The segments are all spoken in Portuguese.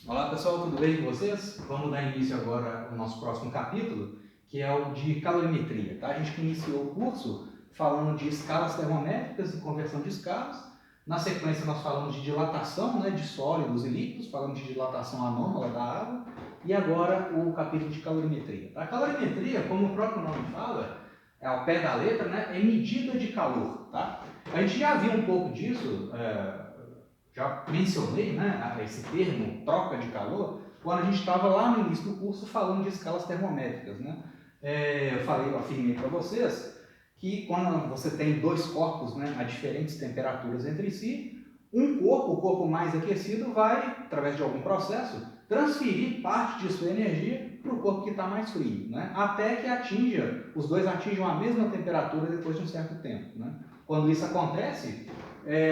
Olá pessoal, tudo bem com vocês? Vamos dar início agora ao nosso próximo capítulo, que é o de calorimetria. Tá? A gente iniciou o curso falando de escalas termométricas e conversão de escalas. Na sequência nós falamos de dilatação, né, de sólidos e líquidos, falamos de dilatação anômala da água, e agora o capítulo de calorimetria. A calorimetria, como o próprio nome fala, é ao pé da letra, né, é medida de calor. Tá? A gente já viu um pouco disso, já mencionei, né, esse termo, troca de calor, quando a gente estava lá no início do curso falando de escalas termométricas. Né? Eu afirmei para vocês que quando você tem dois corpos, né, a diferentes temperaturas entre si, o corpo mais aquecido, vai, através de algum processo, transferir parte de sua energia para o corpo que está mais frio, né? Até que os dois atinjam a mesma temperatura depois de um certo tempo. Né? Quando isso acontece,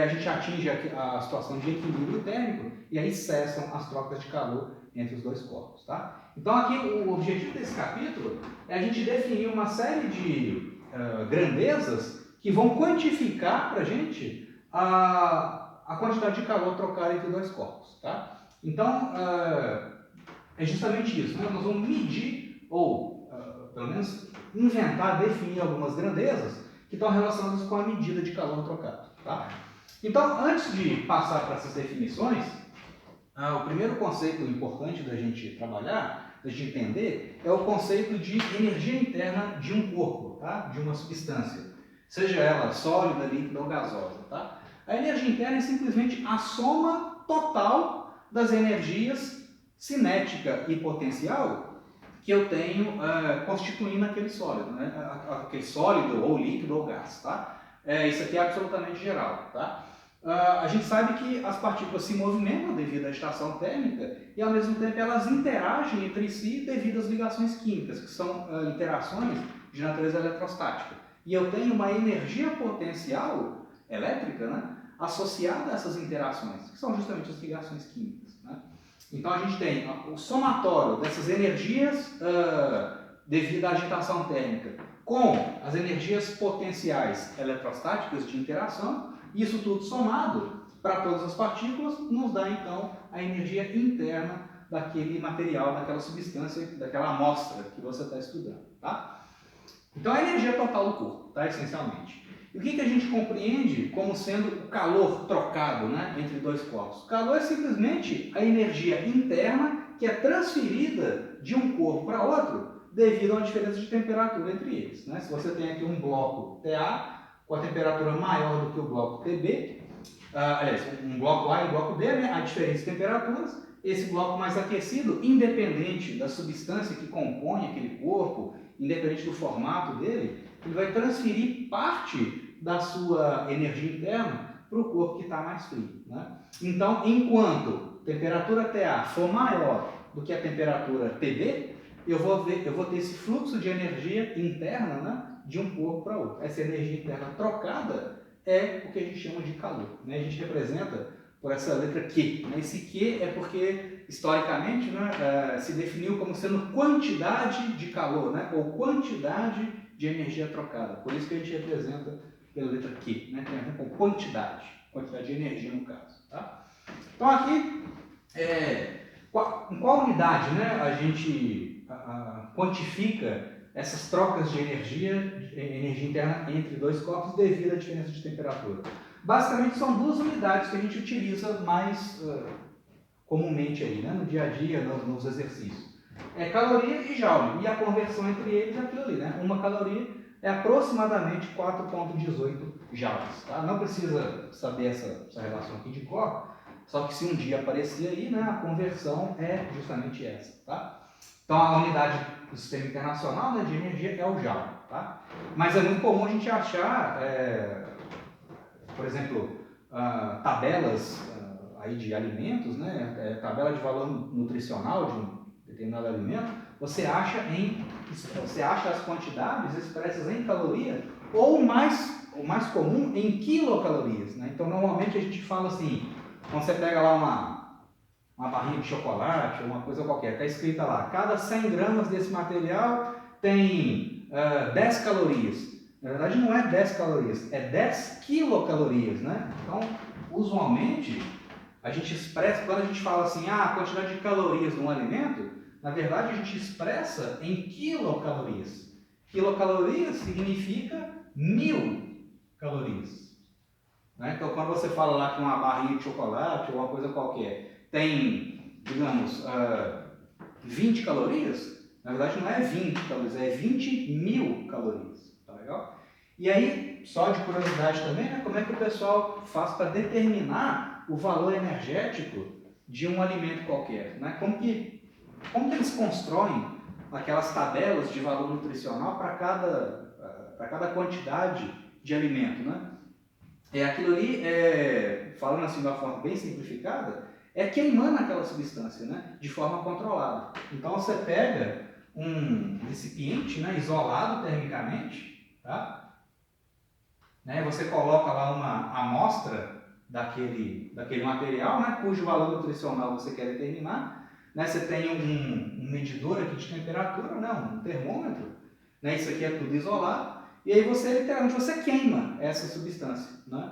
a gente atinge a situação de equilíbrio térmico e aí cessam as trocas de calor entre os dois corpos. Tá? Então aqui o objetivo desse capítulo é a gente definir uma série de grandezas que vão quantificar para a gente a quantidade de calor trocada entre dois corpos. Tá? Então é justamente isso, né? Nós vamos medir ou pelo menos inventar, definir algumas grandezas que estão relacionadas com a medida de calor trocado. Tá? Então, antes de passar para essas definições, o primeiro conceito importante da gente trabalhar, da gente entender, é o conceito de energia interna de um corpo, tá? De uma substância, seja ela sólida, líquida ou gasosa. Tá? A energia interna é simplesmente a soma total das energias cinética e potencial que eu tenho constituindo aquele sólido, né? Aquele sólido ou líquido ou gás. Tá? Isso aqui é absolutamente geral. Tá? A gente sabe que as partículas se movimentam devido à agitação térmica e, ao mesmo tempo, elas interagem entre si devido às ligações químicas, que são interações de natureza eletrostática. E eu tenho uma energia potencial elétrica, né, associada a essas interações, que são justamente as ligações químicas. Né? Então, a gente tem o somatório dessas energias devido à agitação térmica com as energias potenciais eletrostáticas de interação. Isso tudo somado para todas as partículas nos dá então a energia interna daquele material, daquela substância, daquela amostra que você está estudando. Tá? Então a energia total do corpo, tá? Essencialmente. E o que a gente compreende como sendo o calor trocado, né, entre dois corpos? O calor é simplesmente a energia interna que é transferida de um corpo para outro devido a uma diferença de temperatura entre eles. Né? Se você tem aqui um bloco TA, com a temperatura maior do que o bloco TB, aliás, um bloco A e um bloco B, né, a diferença de temperaturas, esse bloco mais aquecido, independente da substância que compõe aquele corpo, independente do formato dele, ele vai transferir parte da sua energia interna para o corpo que está mais frio. Né? Então, enquanto a temperatura TA for maior do que a temperatura TB, eu vou ter esse fluxo de energia interna, né, de um corpo para outro. Essa energia interna trocada é o que a gente chama de calor. Né? A gente representa por essa letra Q. Né? Esse Q é porque, historicamente, né, se definiu como sendo quantidade de calor, né? Ou quantidade de energia trocada. Por isso que a gente representa pela letra Q. Né? Tem a ver com quantidade de energia no caso. Tá? Então aqui, em qual unidade, né, a gente quantifica essas trocas de energia interna entre dois corpos devido à diferença de temperatura? Basicamente são duas unidades que a gente utiliza mais comumente aí, né, no dia a dia, nos exercícios. É caloria e joule, e a conversão entre eles é aquilo ali, né? Uma caloria é aproximadamente 4,18 joules. Tá? Não precisa saber essa relação aqui de cor, só que se um dia aparecer aí, né, a conversão é justamente essa. Tá? Então a unidade do sistema internacional, né, de energia é o joule. Tá? Mas é muito comum a gente achar, por exemplo, tabelas aí de alimentos, né, tabela de valor nutricional de um determinado alimento, você acha as quantidades expressas em caloria ou o mais comum em quilocalorias. Né? Então normalmente a gente fala assim, quando você pega lá uma barrinha de chocolate ou uma coisa qualquer, está escrita lá, cada 100 gramas desse material tem 10 calorias. Na verdade não é 10 calorias, é 10 quilocalorias. Né? Então, usualmente, a gente expressa, quando a gente fala assim, a quantidade de calorias de um alimento, na verdade a gente expressa em quilocalorias. Quilocalorias significa 1000 calorias. Né? Então, quando você fala lá que uma barrinha de chocolate ou uma coisa qualquer tem, digamos, 20 calorias, na verdade não é 20 calorias, é 20.000 calorias. Tá legal? E aí, só de curiosidade também, né, como é que o pessoal faz para determinar o valor energético de um alimento qualquer? Né? Como que eles constroem aquelas tabelas de valor nutricional para cada quantidade de alimento? Né? Aquilo ali, falando assim de uma forma bem simplificada, é queimando aquela substância, né, de forma controlada. Então você pega um recipiente, né, isolado termicamente, tá? Né, você coloca lá uma amostra daquele material, né, cujo valor nutricional você quer determinar. Né, você tem um medidor aqui de temperatura, né, um termômetro, né, isso aqui é tudo isolado, e aí você literalmente queima essa substância. Né?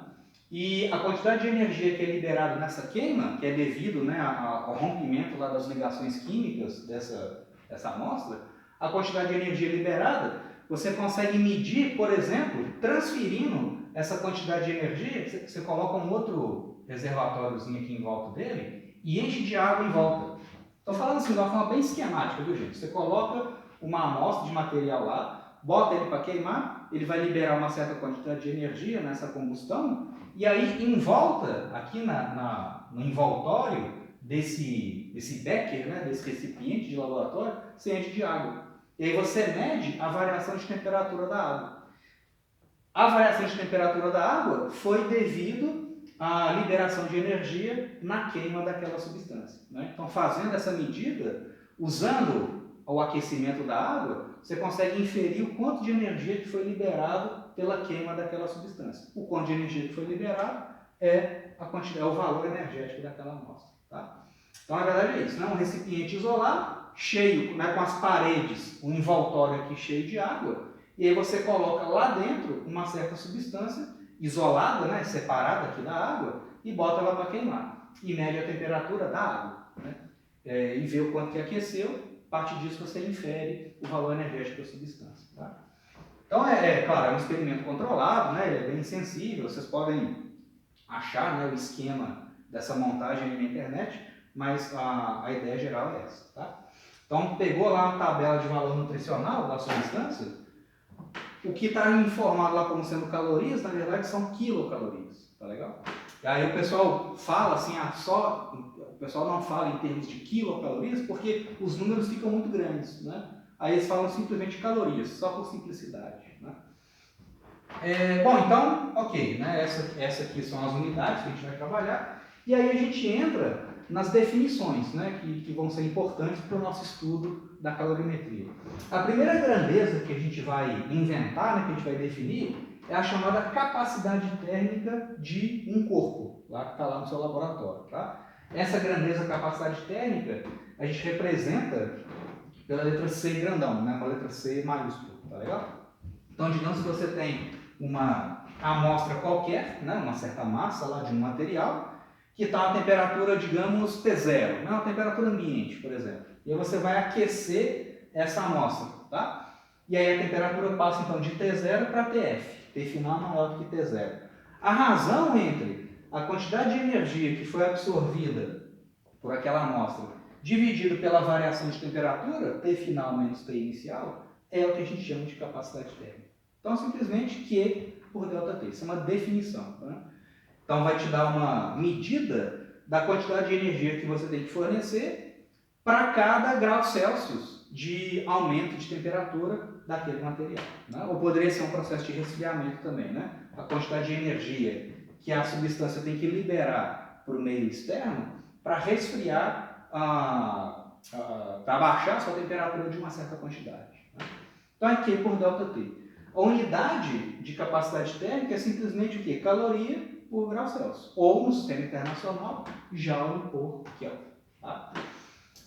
E a quantidade de energia que é liberada nessa queima, que é devido, né, ao rompimento lá das ligações químicas dessa amostra, a quantidade de energia liberada, você consegue medir, por exemplo, transferindo essa quantidade de energia, você coloca um outro reservatóriozinho aqui em volta dele e enche de água em volta. Estou falando assim de uma forma bem esquemática, viu, gente? Você coloca uma amostra de material lá, bota ele para queimar, ele vai liberar uma certa quantidade de energia nessa combustão, e aí em volta, aqui no envoltório desse becker, né, desse recipiente de laboratório, você enche de água. E aí você mede a variação de temperatura da água. A variação de temperatura da água foi devido à liberação de energia na queima daquela substância. Né? Então, fazendo essa medida, usando o aquecimento da água, você consegue inferir o quanto de energia que foi liberado pela queima daquela substância. O quanto de energia que foi liberado é o valor energético daquela amostra. Tá? Então, na verdade é isso. Né? Um recipiente isolado, cheio, né, com as paredes, um envoltório aqui cheio de água, e aí você coloca lá dentro uma certa substância isolada, né, separada aqui da água, e bota ela para queimar. E mede a temperatura da água. Né? E vê o quanto que aqueceu, a partir disso você infere o valor energético da substância. Tá? Então, claro, é um experimento controlado, né, ele é bem sensível, vocês podem achar, né, o esquema dessa montagem na internet, mas a ideia geral é essa. Tá? Então, pegou lá uma tabela de valor nutricional da substância. O que está informado lá como sendo calorias, na verdade, são quilocalorias. Tá legal? E aí o pessoal fala assim, o pessoal não fala em termos de quilocalorias porque os números ficam muito grandes. Né? Aí eles falam simplesmente calorias, só por simplicidade. Né? Bom, então, ok. Né? Essa aqui são as unidades que a gente vai trabalhar. E aí a gente entra nas definições, né, que vão ser importantes para o nosso estudo da calorimetria. A primeira grandeza que a gente vai inventar, né, que a gente vai definir, é a chamada capacidade térmica de um corpo, lá que está lá no seu laboratório. Tá? Essa grandeza, capacidade térmica, a gente representa pela letra C grandão, né, uma letra C maiúscula. Tá legal? Então, digamos que você tem uma amostra qualquer, né, uma certa massa lá de um material, que está a temperatura, digamos, T0, né? Uma temperatura ambiente, por exemplo. E aí você vai aquecer essa amostra, tá? E aí a temperatura passa, então, de T0 para TF. T final maior do que T0. A razão entre a quantidade de energia que foi absorvida por aquela amostra dividido pela variação de temperatura, T final menos T inicial, é o que a gente chama de capacidade térmica. Então, simplesmente Q por ΔT. Isso é uma definição, né? Então, vai te dar uma medida da quantidade de energia que você tem que fornecer para cada grau Celsius de aumento de temperatura daquele material. Né? Ou poderia ser um processo de resfriamento também. Né? A quantidade de energia que a substância tem que liberar para o meio externo para resfriar, para baixar a sua temperatura de uma certa quantidade. Né? Então, é Q por ΔT. A unidade de capacidade térmica é simplesmente o quê? Caloria por grau Celsius, ou no sistema internacional, Joule por Kelvin. Tá?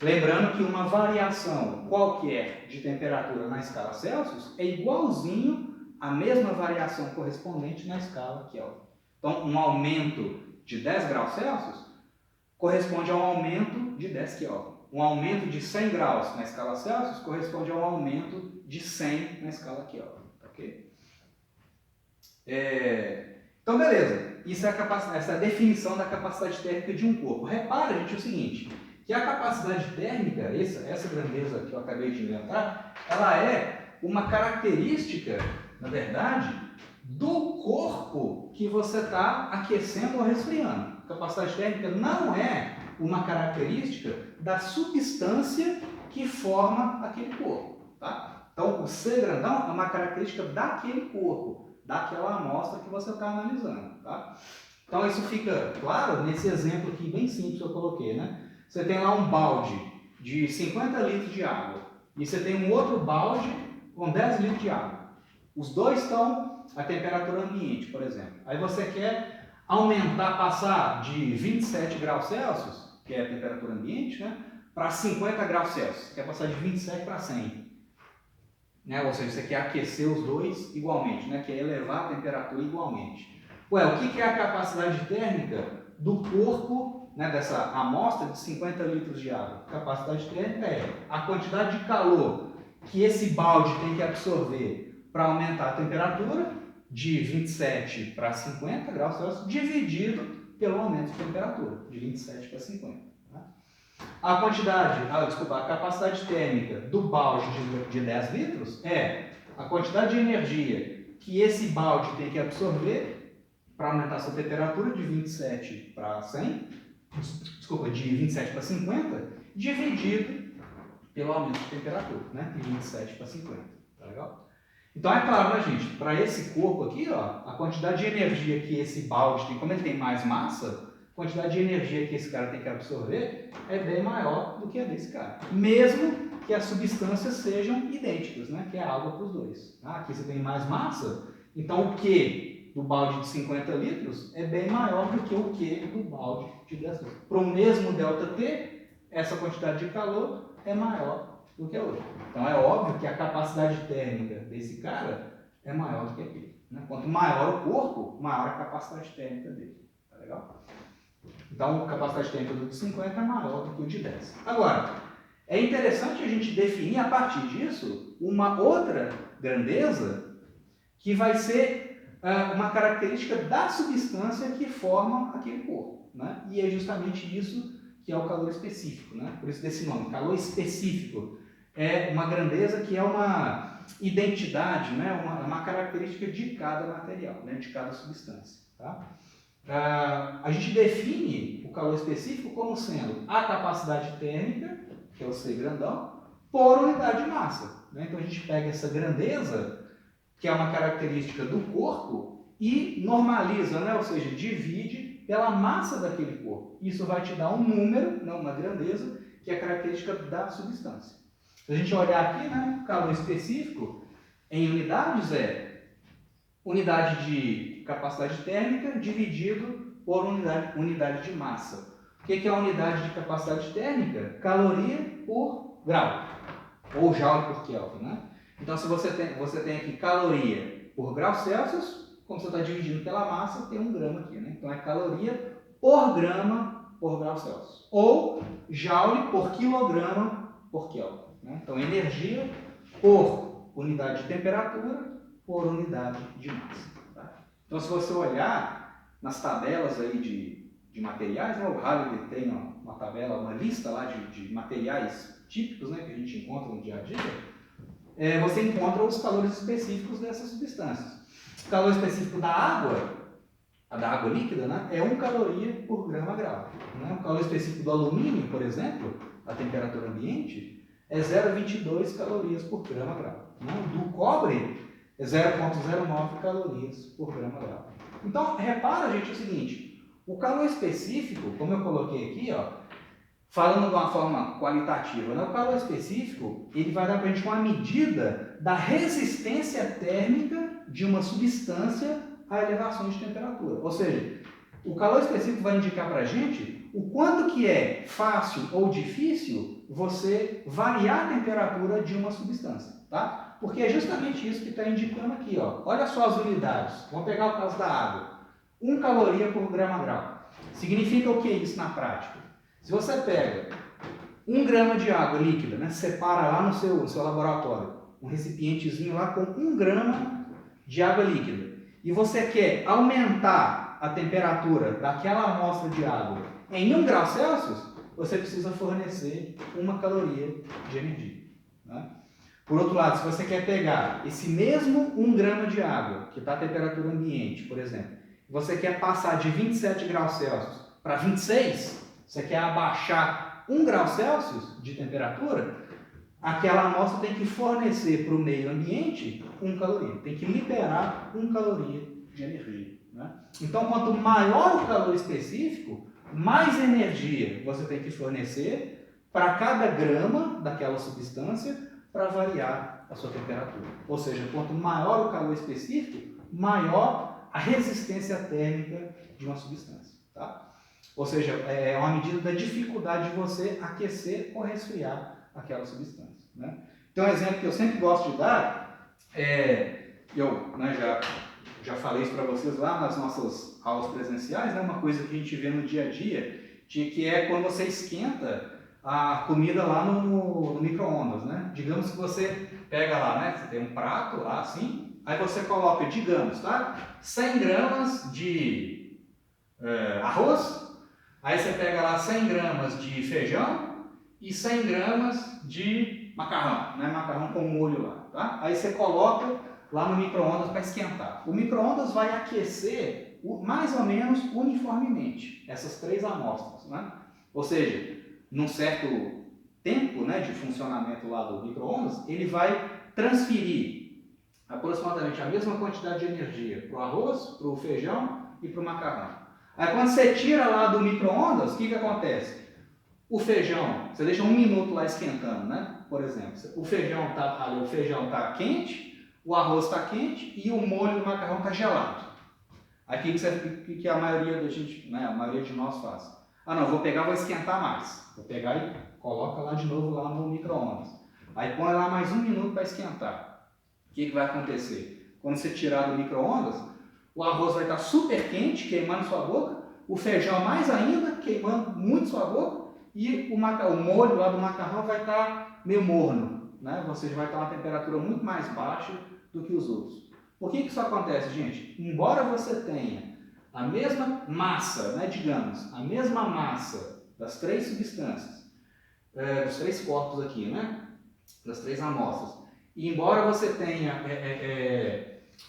Lembrando que uma variação qualquer de temperatura na escala Celsius é igualzinho à mesma variação correspondente na escala Kelvin. Então, um aumento de 10 graus Celsius corresponde a um aumento de 10 Kelvin. Um aumento de 100 graus na escala Celsius corresponde a um aumento de 100 na escala Kelvin. Ok? Então, beleza. Isso é essa é a definição da capacidade térmica de um corpo. Repara, gente, o seguinte, que a capacidade térmica, essa grandeza que eu acabei de inventar, ela é uma característica, na verdade, do corpo que você está aquecendo ou resfriando. A capacidade térmica não é uma característica da substância que forma aquele corpo. Tá? Então, o C grandão é uma característica daquele corpo, daquela amostra que você está analisando. Tá? Então, isso fica claro nesse exemplo aqui bem simples que eu coloquei. Né? Você tem lá um balde de 50 litros de água e você tem um outro balde com 10 litros de água. Os dois estão a temperatura ambiente, por exemplo. Aí você quer aumentar, passar de 27 graus Celsius, que é a temperatura ambiente, né, para 50 graus Celsius. Quer passar de 27 para 100. Né? Ou seja, você quer aquecer os dois igualmente, né? Quer elevar a temperatura igualmente. Ué, o que é a capacidade térmica do corpo, né, dessa amostra de 50 litros de água? A capacidade térmica é a quantidade de calor que esse balde tem que absorver para aumentar a temperatura de 27 para 50 graus Celsius, dividido pelo aumento de temperatura, de 27 para 50. Né? A capacidade térmica do balde de 10 litros é a quantidade de energia que esse balde tem que absorver para aumentar sua temperatura de 27 para 100, de 27 para 50, dividido pelo aumento de temperatura, né? De 27 para 50. Tá legal? Então é claro, né, gente, para esse corpo aqui, ó, a quantidade de energia que esse balde tem, como ele tem mais massa, a quantidade de energia que esse cara tem que absorver é bem maior do que a desse cara. Mesmo que as substâncias sejam idênticas, né, que é água para os dois. Aqui você tem mais massa, então o Q do balde de 50 litros é bem maior do que o Q do balde de 10 litros. Para o mesmo ΔT, essa quantidade de calor é maior do que a outra. Então é óbvio que a capacidade térmica desse cara é maior do que aquele. Né? Quanto maior o corpo, maior a capacidade térmica dele. Tá legal? Então a capacidade térmica do de 50 é maior do que o de 10. Agora, é interessante a gente definir a partir disso uma outra grandeza que vai ser uma característica da substância que forma aquele corpo. Né? E é justamente isso que é o calor específico. Né? Por isso desse nome, calor específico. É uma grandeza que é uma identidade, né? uma característica de cada material, né? De cada substância. Tá? A gente define o calor específico como sendo a capacidade térmica, que é o C grandão, por unidade de massa. Né? Então a gente pega essa grandeza, que é uma característica do corpo, e normaliza, né? Ou seja, divide pela massa daquele corpo. Isso vai te dar um número, não uma grandeza, que é a característica da substância. Se a gente olhar aqui, né, o calor específico, em unidades é unidade de capacidade térmica dividido por unidade de massa. O que é a unidade de capacidade térmica? Caloria por grau, ou joule por Kelvin. Né? Então, se você tem aqui caloria por grau Celsius, como você está dividindo pela massa, tem 1 grama aqui. Né? Então, é caloria por grama por grau Celsius. Ou joule por quilograma por Kelvin. Então, energia por unidade de temperatura por unidade de massa. Tá? Então, se você olhar nas tabelas aí de materiais, né, o Halliday tem uma tabela, uma lista lá de materiais típicos, né, que a gente encontra no dia a dia, você encontra os calores específicos dessas substâncias. O calor específico da água, a da água líquida, né, é 1 caloria por grama grau. Né? O calor específico do alumínio, por exemplo, a temperatura ambiente, é 0,22 calorias por grama grau. Né? Do cobre é 0,09 calorias por grama grau. Então, repara, gente, o seguinte, o calor específico, como eu coloquei aqui, ó, falando de uma forma qualitativa, né? O calor específico, ele vai dar para a gente uma medida da resistência térmica de uma substância a elevações de temperatura. Ou seja, o calor específico vai indicar para a gente o quanto que é fácil ou difícil você variar a temperatura de uma substância, tá? Porque é justamente isso que está indicando aqui, ó. Olha só as unidades. Vamos pegar o caso da água. 1 caloria por grama grau. Significa o que isso na prática? Se você pega 1 grama de água líquida, né, separa lá no seu laboratório, um recipientezinho lá com 1 grama de água líquida, e você quer aumentar a temperatura daquela amostra de água em 1 grau Celsius, você precisa fornecer 1 caloria de energia. Né? Por outro lado, se você quer pegar esse mesmo 1 grama de água, que está a temperatura ambiente, por exemplo, e você quer passar de 27 graus Celsius para 26, você quer abaixar 1 grau Celsius de temperatura, aquela amostra tem que fornecer para o meio ambiente 1 caloria, tem que liberar 1 caloria de energia. Né? Então, quanto maior o calor específico, mais energia você tem que fornecer para cada grama daquela substância para variar a sua temperatura. Ou seja, quanto maior o calor específico, maior a resistência térmica de uma substância. Tá? Ou seja, é uma medida da dificuldade de você aquecer ou resfriar aquela substância. Né? Então, um exemplo que eu sempre gosto de dar eu já falei isso para vocês lá nas nossas aulas presenciais, né? Uma coisa que a gente vê no dia a dia, que é quando você esquenta a comida lá no micro-ondas, né? Digamos que você pega lá, né? Você tem um prato lá assim, aí você coloca, digamos, tá? 100 gramas de arroz, aí você pega lá 100 gramas de feijão e 100 gramas de macarrão, né? Macarrão com molho lá, tá? Aí você coloca lá no micro-ondas para esquentar. O micro-ondas vai aquecer mais ou menos uniformemente essas 3 amostras, né? Ou seja, num certo tempo, né, de funcionamento lá do micro-ondas, ele vai transferir aproximadamente a mesma quantidade de energia para o arroz, para o feijão e para o macarrão. Aí quando você tira lá do micro-ondas, o que acontece? O feijão, você deixa 1 minuto lá esquentando, né? Por exemplo, o feijão tá quente, o arroz está quente e o molho do macarrão está gelado. Aí o que a maioria da gente, né, a maioria de nós faz? Ah, não, vou esquentar mais. Vou pegar e coloca lá de novo lá no micro-ondas. Aí põe lá mais 1 minuto para esquentar. O que vai acontecer? Quando você tirar do micro-ondas, o arroz vai estar super quente, queimando sua boca, o feijão mais ainda, queimando muito sua boca, e o molho lá do macarrão vai estar meio morno, né? Ou seja, vai estar uma temperatura muito mais baixa do que os outros. Por que isso acontece, gente? Embora você tenha a mesma massa, né, digamos, a mesma massa das 3 substâncias, dos 3 corpos aqui, né, das 3 amostras, e embora você tenha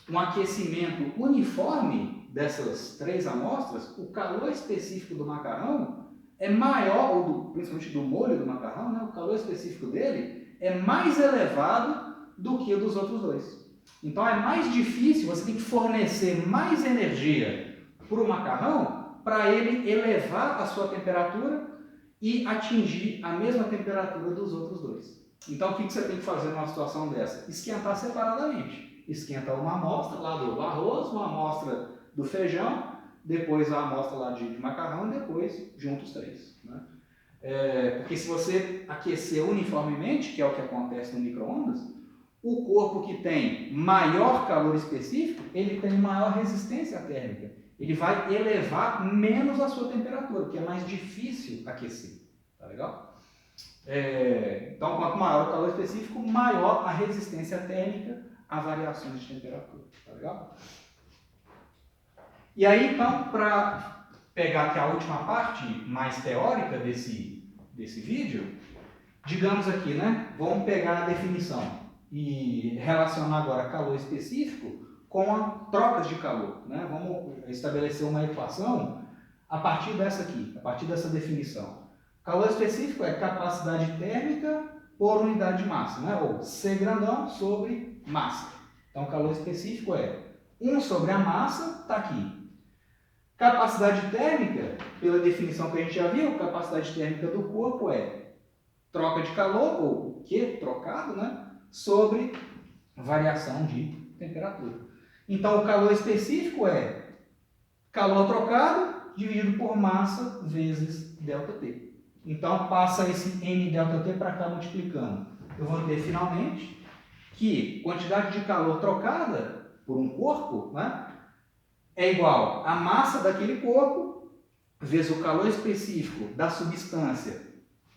um aquecimento uniforme dessas 3 amostras, o calor específico do macarrão é maior, principalmente do molho do macarrão, né, o calor específico dele é mais elevado do que o dos outros 2. Então é mais difícil, você tem que fornecer mais energia para o macarrão para ele elevar a sua temperatura e atingir a mesma temperatura dos outros 2. Então o que você tem que fazer numa situação dessa? Esquentar separadamente. Esquenta uma amostra lá do arroz, uma amostra do feijão, depois a amostra lá de macarrão e depois junta os 3. Né? Porque se você aquecer uniformemente, que é o que acontece no micro-ondas, o corpo que tem maior calor específico, ele tem maior resistência térmica. Ele vai elevar menos a sua temperatura, porque é mais difícil aquecer. Tá legal? Então, quanto maior o calor específico, maior a resistência térmica a variações de temperatura. Tá legal? E aí, então, para pegar aqui a última parte mais teórica desse vídeo, digamos aqui, né? Vamos pegar a definição e relacionar agora calor específico com a trocas de calor. Né? Vamos estabelecer uma equação a partir dessa aqui, a partir dessa definição. Calor específico é capacidade térmica por unidade de massa, né? Ou C grandão sobre massa. Então, calor específico é 1 sobre a massa, está aqui. Capacidade térmica, pela definição que a gente já viu, capacidade térmica do corpo é troca de calor, ou Q trocado, né? Sobre variação de temperatura. Então, o calor específico é calor trocado dividido por massa vezes ΔT. Então, passa esse M ΔT para cá multiplicando. Eu vou ter, finalmente, que quantidade de calor trocada por um corpo, né, é igual à massa daquele corpo vezes o calor específico da substância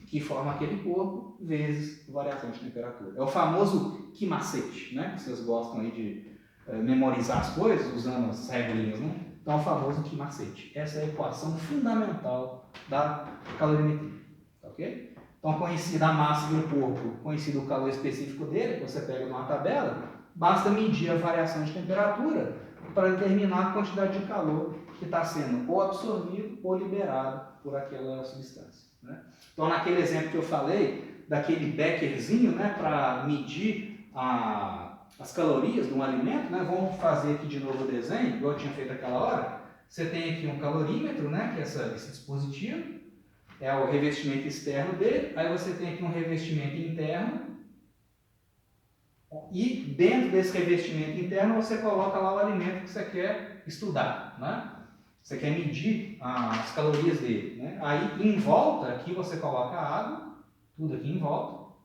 que forma aquele corpo, vezes variação de temperatura. É o famoso que macete, né? Vocês gostam aí de memorizar as coisas usando as regrinhas, né? Então, é o famoso que macete. Essa é a equação fundamental da calorimetria, tá ok? Então, conhecida a massa de um corpo, conhecido o calor específico dele, que você pega numa tabela, basta medir a variação de temperatura para determinar a quantidade de calor que está sendo ou absorvido ou liberado por aquela substância, né? Então, naquele exemplo que eu falei, daquele beckerzinho, né, para medir as calorias de um alimento, né, vamos fazer aqui de novo o desenho, igual eu tinha feito aquela hora. Você tem aqui um calorímetro, né, que é esse dispositivo, é o revestimento externo dele, aí você tem aqui um revestimento interno, e dentro desse revestimento interno você coloca lá o alimento que você quer estudar, né? Você quer medir as calorias dele, né? Aí em volta aqui você coloca a água, tudo aqui em volta,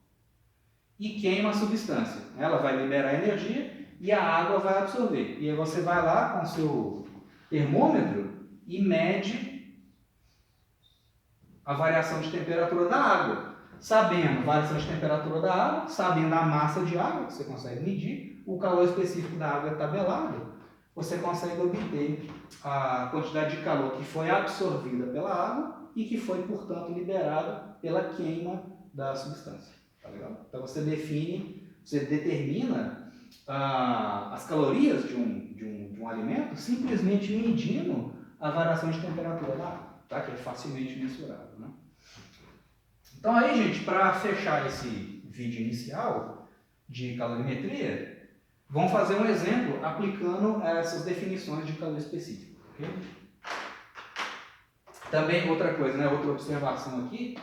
e queima a substância. Ela vai liberar energia e a água vai absorver. E aí você vai lá com o seu termômetro e mede a variação de temperatura da água. Sabendo a variação de temperatura da água, sabendo a massa de água, que você consegue medir, o calor específico da água é tabelado, você consegue obter a quantidade de calor que foi absorvida pela água e que foi, portanto, liberada pela queima da substância. Tá legal? Então você determina as calorias de um alimento simplesmente medindo a variação de temperatura da água, tá? Que é facilmente mensurável, né? Então aí, gente, para fechar esse vídeo inicial de calorimetria, vamos fazer um exemplo aplicando essas definições de calor específico. Okay? Também outra coisa, né, outra observação aqui,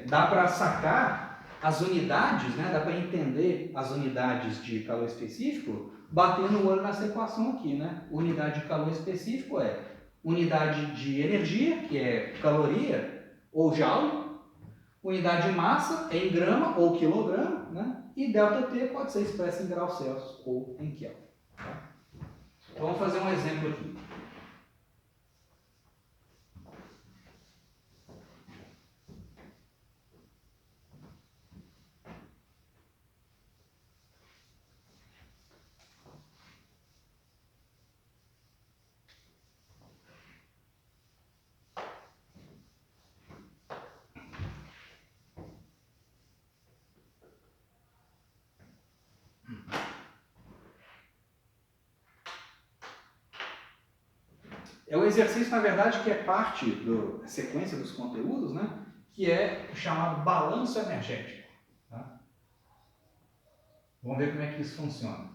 dá para sacar as unidades, né, dá para entender as unidades de calor específico batendo o olho nessa equação aqui. Né? Unidade de calor específico é unidade de energia, que é caloria ou joule. Unidade de massa é em grama ou quilograma, né? E ΔT pode ser expressa em graus Celsius ou em Kelvin. Tá? Então, vamos fazer um exemplo aqui. É o exercício, na verdade, que é parte da sequência dos conteúdos, né? Que é o chamado balanço energético. Tá? Vamos ver como é que isso funciona.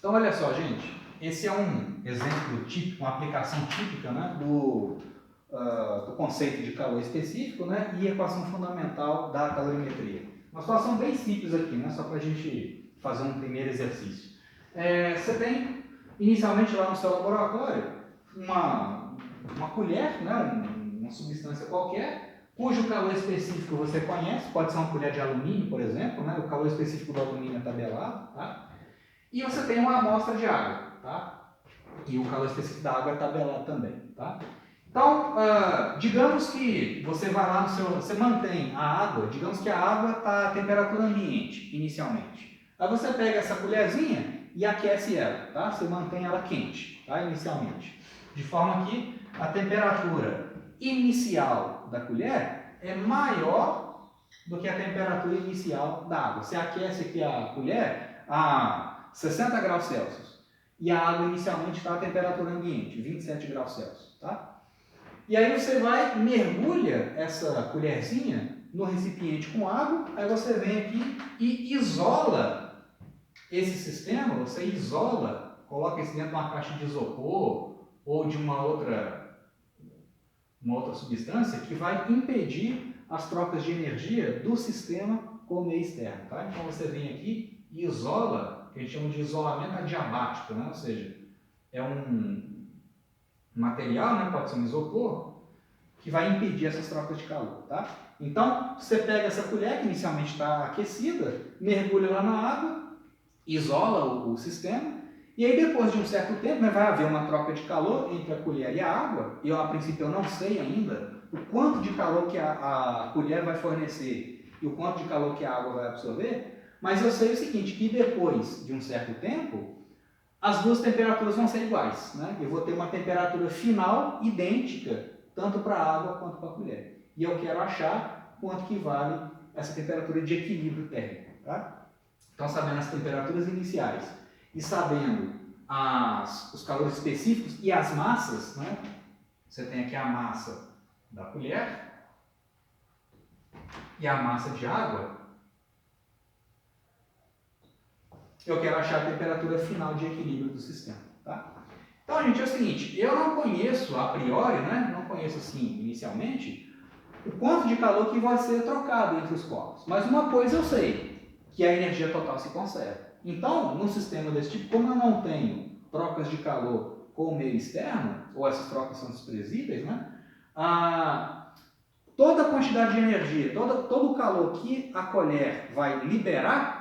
Então, olha só, gente. Esse é um exemplo típico, uma aplicação típica, né, do conceito de calor específico, né, e equação fundamental da calorimetria. Uma situação bem simples aqui, né, só para a gente fazer um primeiro exercício. Você tem, inicialmente lá no seu laboratório, uma colher, né, uma substância qualquer, cujo calor específico você conhece, pode ser uma colher de alumínio, por exemplo, né, o calor específico do alumínio é tabelado, tá? E você tem uma amostra de água, tá? E o calor específico da água é tabelado também, tá? Então, digamos que você vai lá no seu... Você mantém a água, digamos que a água está a temperatura ambiente, inicialmente. Aí você pega essa colherzinha e aquece ela, tá? Você mantém ela quente, tá? Inicialmente. De forma que a temperatura inicial da colher é maior do que a temperatura inicial da água. Você aquece aqui a colher a 60 graus Celsius. E a água inicialmente está a temperatura ambiente, 27 graus Celsius, tá? E aí você vai, mergulha essa colherzinha no recipiente com água, aí você vem aqui e isola esse sistema, você isola, coloca isso dentro de uma caixa de isopor ou de uma outra substância que vai impedir as trocas de energia do sistema com o meio externo, tá? Então você vem aqui e isola, que a gente chama de isolamento adiabático, né? Ou seja, é um material, né? Pode ser um isopor, que vai impedir essas trocas de calor, tá? Então, você pega essa colher, que inicialmente está aquecida, mergulha lá na água, isola o sistema, e aí depois de um certo tempo, né, vai haver uma troca de calor entre a colher e a água, e eu, a princípio eu não sei ainda o quanto de calor que a colher vai fornecer e o quanto de calor que a água vai absorver, mas eu sei o seguinte, que depois de um certo tempo, as duas temperaturas vão ser iguais, né? Eu vou ter uma temperatura final idêntica, tanto para a água quanto para a colher. E eu quero achar quanto que vale essa temperatura de equilíbrio térmico, tá? Então, sabendo as temperaturas iniciais e sabendo os calores específicos e as massas, né? Você tem aqui a massa da colher e a massa de água. Eu quero achar a temperatura final de equilíbrio do sistema, tá? Então, gente, é o seguinte, eu não conheço a priori, né? Não conheço assim inicialmente, o quanto de calor que vai ser trocado entre os corpos. Mas uma coisa eu sei, que a energia total se conserva. Então, num sistema desse tipo, como eu não tenho trocas de calor com o meio externo, ou essas trocas são desprezíveis, né? Toda a quantidade de energia, todo o calor que a colher vai liberar,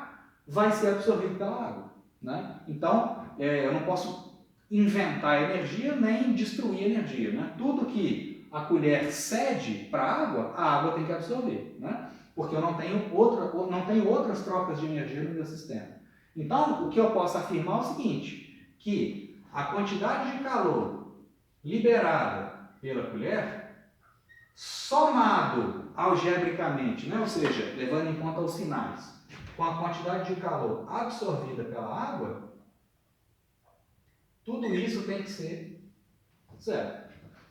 vai ser absorvido pela água, né? Então, eu não posso inventar energia nem destruir energia, né? Tudo que a colher cede para a água tem que absorver, né? Porque eu não tenho outras trocas de energia no meu sistema. Então, o que eu posso afirmar é o seguinte, que a quantidade de calor liberada pela colher, somado algebricamente, né? Ou seja, levando em conta os sinais, com a quantidade de calor absorvida pela água, tudo isso tem que ser zero.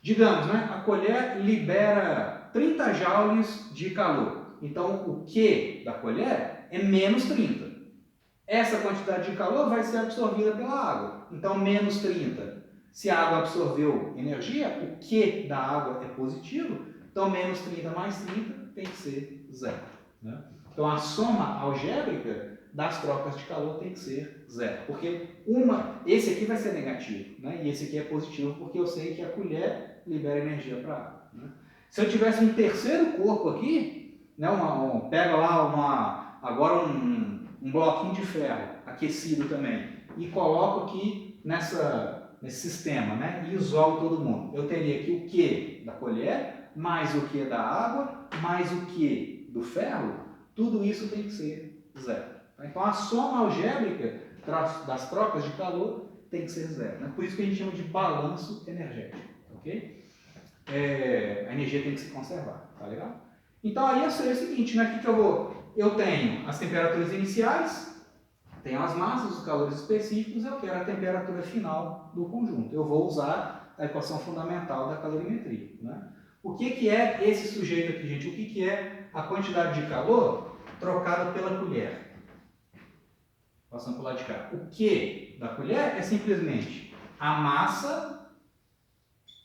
Digamos, né, a colher libera 30 joules de calor. Então, o Q da colher é menos 30. Essa quantidade de calor vai ser absorvida pela água. Então, menos 30. Se a água absorveu energia, o Q da água é positivo. Então, menos 30 mais 30 tem que ser zero, né? Então, a soma algébrica das trocas de calor tem que ser zero. Porque esse aqui vai ser negativo, né? E esse aqui é positivo, porque eu sei que a colher libera energia para a água, né? Se eu tivesse um terceiro corpo aqui, né, pega lá agora um bloquinho de ferro aquecido também e coloco aqui nesse sistema, né, e isolo todo mundo. Eu teria aqui o Q da colher, mais o Q da água, mais o Q do ferro, tudo isso tem que ser zero. Então a soma algébrica das trocas de calor tem que ser zero, né? Por isso que a gente chama de balanço energético, ok? A energia tem que se conservar, tá legal? Então aí eu sei o seguinte, né? Eu tenho as temperaturas iniciais, tenho as massas, os calores específicos, eu quero a temperatura final do conjunto. Eu vou usar a equação fundamental da calorimetria, né? O que é esse sujeito aqui, gente? O que é a quantidade de calor trocada pela colher? Passando para o lado de cá. O Q da colher é simplesmente a massa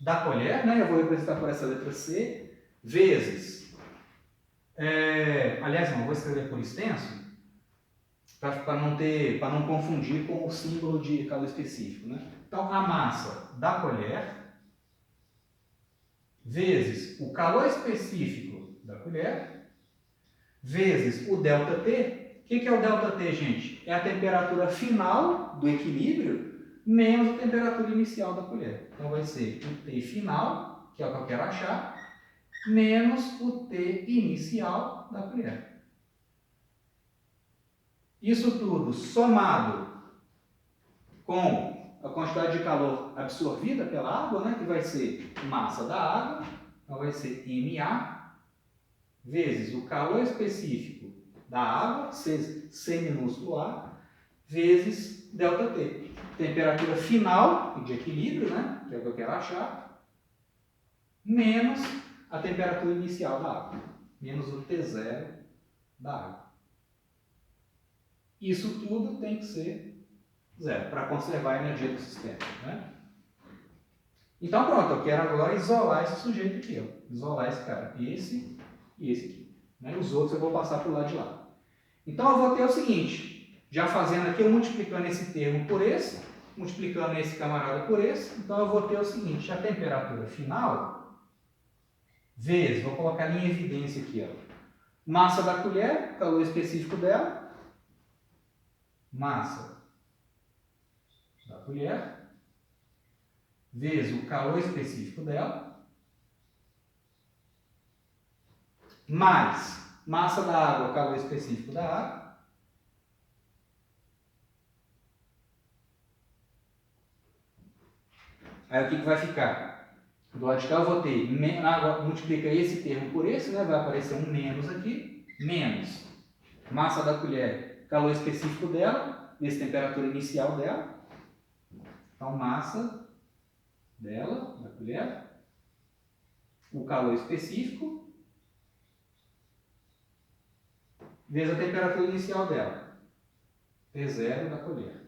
da colher, né? Eu vou representar por essa letra C, vezes... aliás, não, vou escrever por extenso, para não confundir com o símbolo de calor específico, né? Então, a massa da colher vezes o calor específico da colher vezes o ΔT. O que é o ΔT, gente? É a temperatura final do equilíbrio menos a temperatura inicial da colher. Então, vai ser o T final, que é o que eu quero achar, menos o T inicial da colher. Isso tudo somado com a quantidade de calor absorvida pela água, né, que vai ser massa da água, então vai ser MA, vezes o calor específico da água, C minúsculo A, vezes ΔT. Temperatura final de equilíbrio, né, que é o que eu quero achar, menos a temperatura inicial da água, menos o T0 da água. Isso tudo tem que ser zero, para conservar a energia do sistema, né? Então pronto, eu quero agora isolar esse sujeito aqui, ó. Isolar esse cara, esse e esse aqui, né? Os outros eu vou passar para o lado de lá. Então eu vou ter o seguinte, já fazendo aqui, eu multiplicando esse termo por esse, multiplicando esse camarada por esse, então eu vou ter o seguinte, a temperatura final, vezes, vou colocar ali em evidência aqui, ó, massa da colher, calor específico dela, massa da colher, vezes o calor específico dela, mais massa da água, calor específico da água, aí o que vai ficar? Do lado de cá eu vou ter, multiplica esse termo por esse, né? Vai aparecer um menos aqui, menos massa da colher, calor específico dela, vezes temperatura inicial dela, então massa dela, da colher, o calor específico, vezes a temperatura inicial dela, T0 da colher.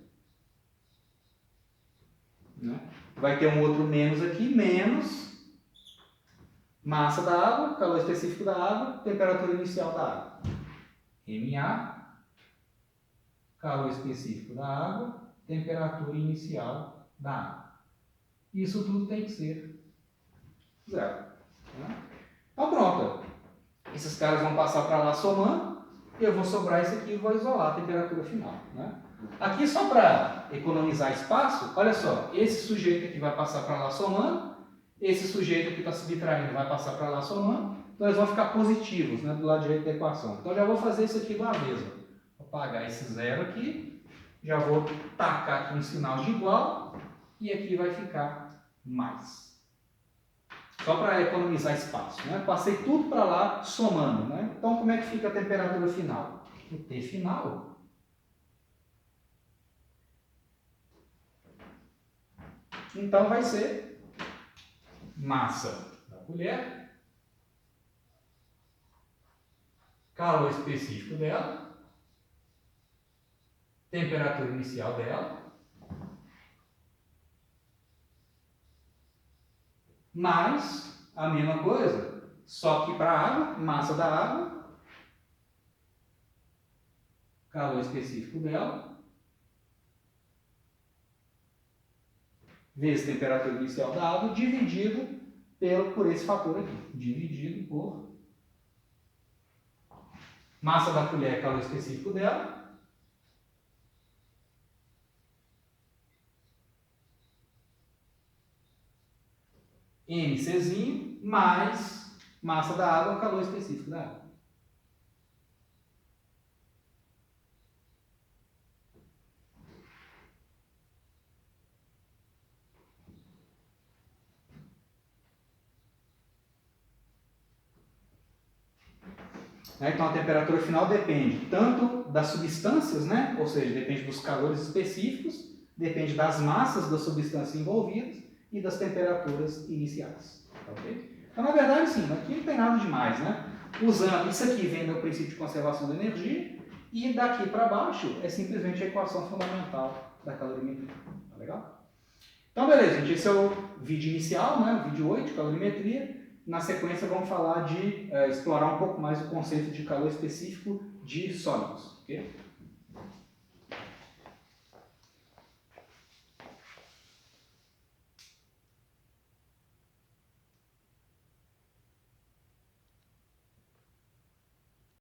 Né? Vai ter um outro menos aqui, menos massa da água, calor específico da água, temperatura inicial da água. MA, calor específico da água, temperatura inicial da água. Isso tudo tem que ser zero. Né? Então pronto. Esses caras vão passar para lá somando, e eu vou sobrar esse aqui e vou isolar a temperatura final. Né? Aqui só para economizar espaço, olha só, esse sujeito aqui vai passar para lá somando, esse sujeito aqui está subtraindo vai passar para lá somando, então eles vão ficar positivos, né, do lado direito da equação. Então já vou fazer isso aqui de uma vez. Ó. Vou apagar esse zero aqui, já vou tacar aqui um sinal de igual, e aqui vai ficar mais. Só para economizar espaço. Né? Passei tudo para lá somando. Né? Então como é que fica a temperatura final? O T final então vai ser massa da colher, calor específico dela, temperatura inicial dela, mais a mesma coisa, só que para a água, massa da água, calor específico dela, vezes temperatura inicial da água, dividido por esse fator aqui, dividido por massa da colher, calor específico dela, MCzinho, mais massa da água, calor específico da água. Então a temperatura final depende tanto das substâncias, né? Ou seja, depende dos calores específicos, depende das massas das substâncias envolvidas e das temperaturas iniciais. Okay? Então, na verdade, sim, aqui não tem nada demais. Né? Usando isso aqui vem do princípio de conservação da energia, E daqui para baixo é simplesmente a equação fundamental da calorimetria. Tá legal? Então, beleza, gente. Esse é o vídeo inicial, né? O vídeo 8 de calorimetria. Na sequência, vamos falar de explorar um pouco mais o conceito de calor específico de sólidos. Okay?